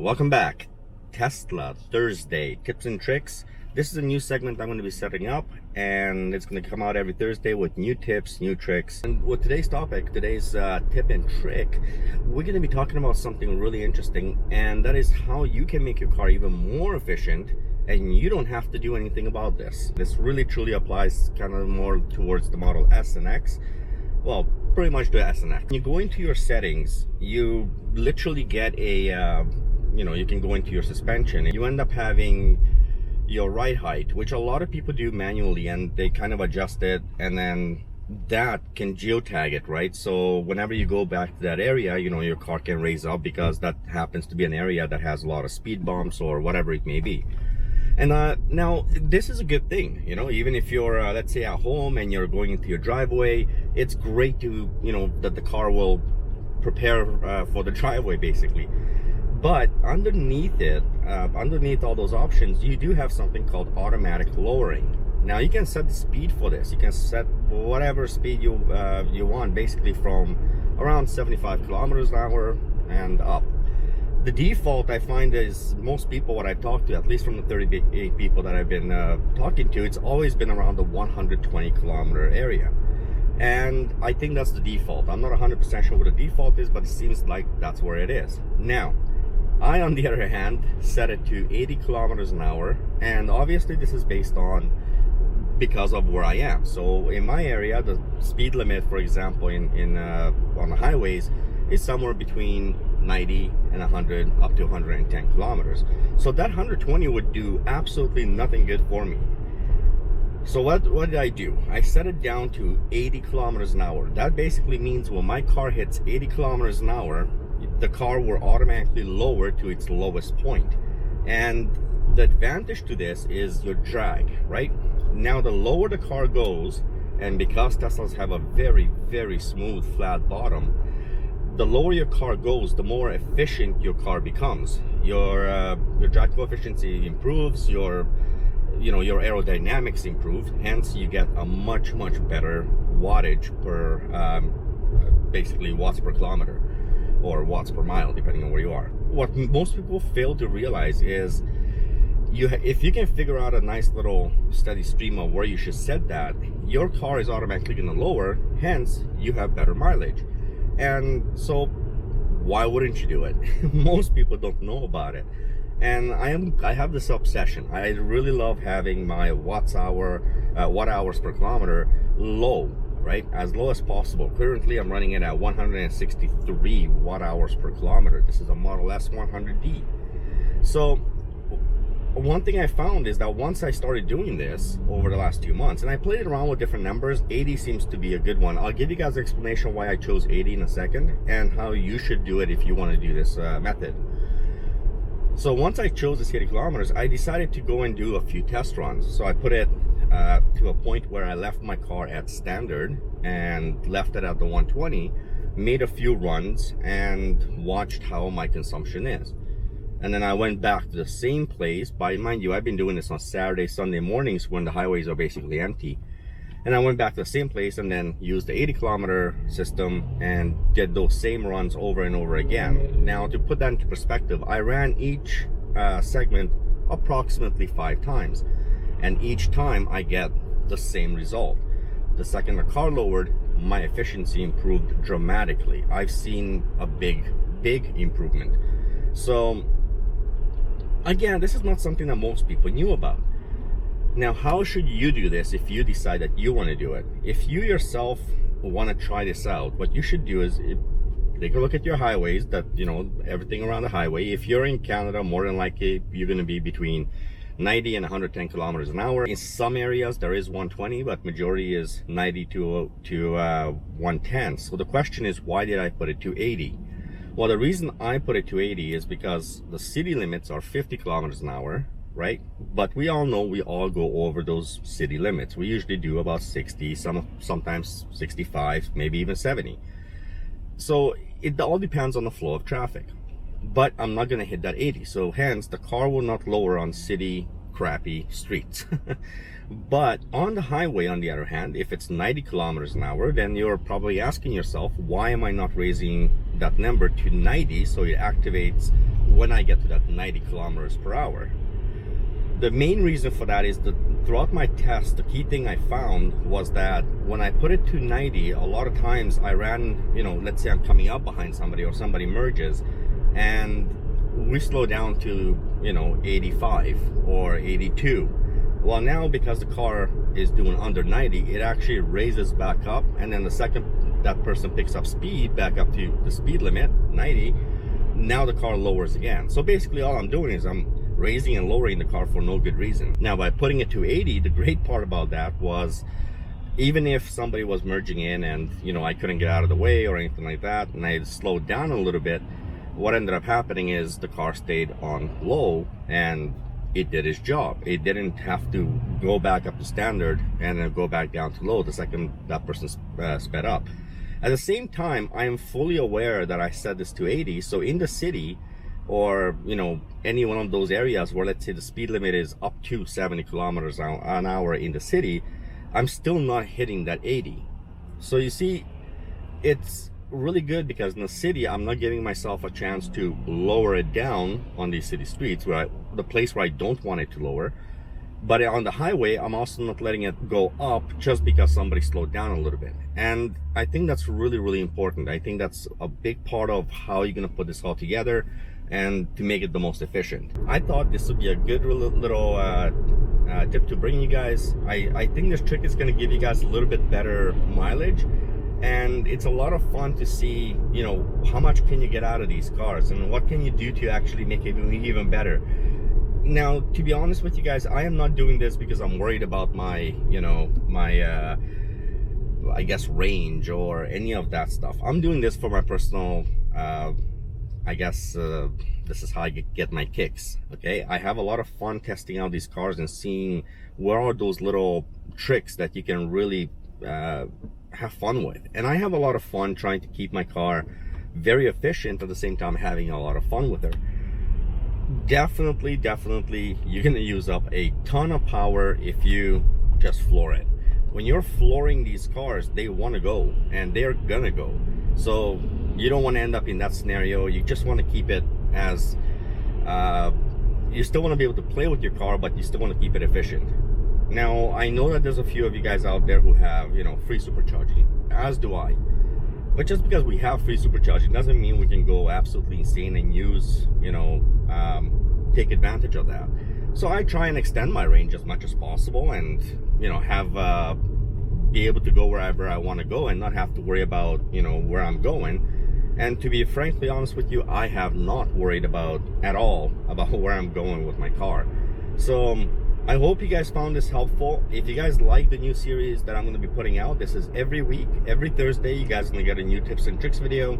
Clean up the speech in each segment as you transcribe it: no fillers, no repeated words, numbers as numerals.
Welcome back. Tesla Thursday tips and tricks. This is a new segment I'm going to be setting up, and it's going to come out every Thursday with new tips, new tricks. And with today's topic, today's tip and trick, we're going to be talking about something really interesting, and that is how you can make your car even more efficient, and you don't have to do anything about this. This really truly applies kind of more towards the Model S and X. Well, pretty much the S and X. When you go into your settings, you literally get a you can go into your suspension. You end up having your ride height, which a lot of people do manually, and they kind of adjust it, and then that can geotag it, right? So whenever you go back to that area, your car can raise up because that happens to be an area that has a lot of speed bumps or whatever it may be. And now this is a good thing, even if you're let's say at home and you're going into your driveway, it's great to that the car will prepare for the driveway basically. But underneath it, underneath all those options, you do have something called automatic lowering. Now you can set the speed for this. You can set whatever speed you want, basically from around 75 kilometers an hour and up. The default I find is most people, what I talk to, at least from the 38 people that I've been talking to, it's always been around the 120 kilometer area. And I think that's the default. I'm not 100% sure what the default is, but it seems like that's where it is. Now, I, on the other hand, set it to 80 kilometers an hour, and obviously this is based on because of where I am. So in my area, the speed limit, for example, on the highways is somewhere between 90 and 100 up to 110 kilometers. So that 120 would do absolutely nothing good for me. So what did I do? I set it down to 80 kilometers an hour. That basically means when my car hits 80 kilometers an hour, the car will automatically lower to its lowest point. And the advantage to this is your drag, right? Now the lower the car goes, and because Teslas have a very, very smooth flat bottom, the lower your car goes, the more efficient your car becomes. Your drag coefficient improves, your aerodynamics improve, hence you get a much better wattage per basically watts per kilometer or watts per mile, depending on where you are. What most people fail to realize is if you can figure out a nice little steady stream of where you should set that, your car is automatically going to lower, hence you have better mileage. And so why wouldn't you do it? Most people don't know about it. And I have this obsession. I really love having my watt hours per kilometer low, right? As low as possible. Currently I'm running it at 163 watt hours per kilometer. This is a Model S 100D. So one thing I found is that once I started doing this over the last 2 months, and I played around with different numbers, 80 seems to be a good one. I'll give you guys an explanation why I chose 80 in a second, and how you should do it if you want to do this method. So once I chose this 80 kilometers, I decided to go and do a few test runs. So I put it to a point where I left my car at standard and left it at the 120, made a few runs, and watched how my consumption is. And then I went back to the same place. Mind you, I've been doing this on Saturday, Sunday mornings when the highways are basically empty. And I went back to the same place and then used the 80 kilometer system and did those same runs over and over again. Now, to put that into perspective, I ran each segment approximately 5 times. And each time I get the same result. The second the car lowered, my efficiency improved dramatically. I've seen a big improvement. So again, this is not something that most people knew about. Now, how should you do this if you decide that you want to do it? If you yourself want to try this out, what you should do is take a look at your highways, everything around the highway. If you're in Canada, more than likely you're going to be between 90 and 110 kilometers an hour. In some areas there is 120, but majority is 90 to 110. So the question is, why did I put it to 80? Well, the reason I put it to 80 is because the city limits are 50 kilometers an hour, right? But we all know we all go over those city limits. We usually do about 60, sometimes 65, maybe even 70. So it all depends on the flow of traffic. But I'm not going to hit that 80. So hence, the car will not lower on city crappy streets. But on the highway, on the other hand, if it's 90 kilometers an hour, then you're probably asking yourself, why am I not raising that number to 90 so it activates when I get to that 90 kilometers per hour. The main reason for that is that throughout my test, the key thing I found was that when I put it to 90, a lot of times I ran, let's say I'm coming up behind somebody or somebody merges, and we slow down to, 85 or 82. Well, now because the car is doing under 90, it actually raises back up, and then the second that person picks up speed back up to the speed limit, 90, now the car lowers again. So basically all I'm doing is I'm raising and lowering the car for no good reason. Now by putting it to 80, the great part about that was even if somebody was merging in and I couldn't get out of the way or anything like that, and I slowed down a little bit, what ended up happening is the car stayed on low and it did its job. It didn't have to go back up to standard and then go back down to low the second that person sped up. At the same time, I am fully aware that I set this to 80, so in the city or any one of those areas where let's say the speed limit is up to 70 kilometers an hour in the city, I'm still not hitting that 80. So you see, it's really good because in the city I'm not giving myself a chance to lower it down on these city streets, the place where I don't want it to lower. But on the highway, I'm also not letting it go up just because somebody slowed down a little bit. And I think that's really, really important. I think that's a big part of how you're going to put this all together and to make it the most efficient. I thought this would be a good little tip to bring you guys. I think this trick is going to give you guys a little bit better mileage. And it's a lot of fun to see, how much can you get out of these cars and what can you do to actually make it even better. Now, to be honest with you guys, I am not doing this because I'm worried about my, I guess, range or any of that stuff. I'm doing this for my personal, this is how I get my kicks, okay? I have a lot of fun testing out these cars and seeing where are those little tricks that you can really have fun with. And I have a lot of fun trying to keep my car very efficient at the same time having a lot of fun with her. Definitely you're gonna use up a ton of power if you just floor it. When you're flooring these cars, they want to go and they're gonna go, so you don't want to end up in that scenario. You just want to keep it as you still want to be able to play with your car, but you still want to keep it efficient. Now I know that there's a few of you guys out there who have free supercharging, as do I. But just because we have free supercharging doesn't mean we can go absolutely insane and use, take advantage of that. So I try and extend my range as much as possible and, have, be able to go wherever I want to go and not have to worry about, where I'm going. And to be frankly honest with you, I have not worried at all about where I'm going with my car. So I hope you guys found this helpful. If you guys like the new series that I'm going to be putting out, this is every week, every Thursday, you guys are going to get a new tips and tricks video.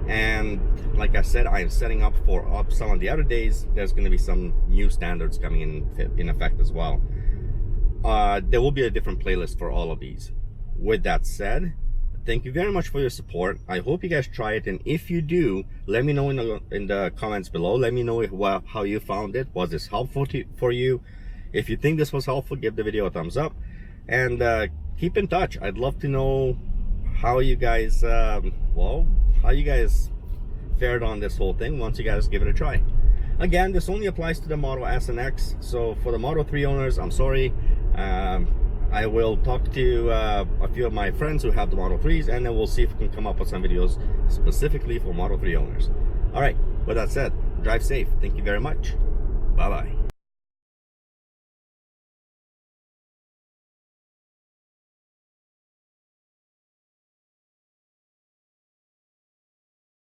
And like I said, I am setting up for some of the other days. There's going to be some new standards coming in effect as well. There will be a different playlist for all of these. With that said, thank you very much for your support. I hope you guys try it, and if you do, let me know in the comments below. Let me know how you found it. Was this helpful for you? If you think this was helpful, give the video a thumbs up, and keep in touch. I'd love to know how you guys, how you guys fared on this whole thing once you guys give it a try. Again, this only applies to the Model S and X, so for the Model 3 owners, I'm sorry. I will talk to a few of my friends who have the Model 3s, and then we'll see if we can come up with some videos specifically for Model 3 owners. All right, with that said, drive safe. Thank you very much. Bye-bye.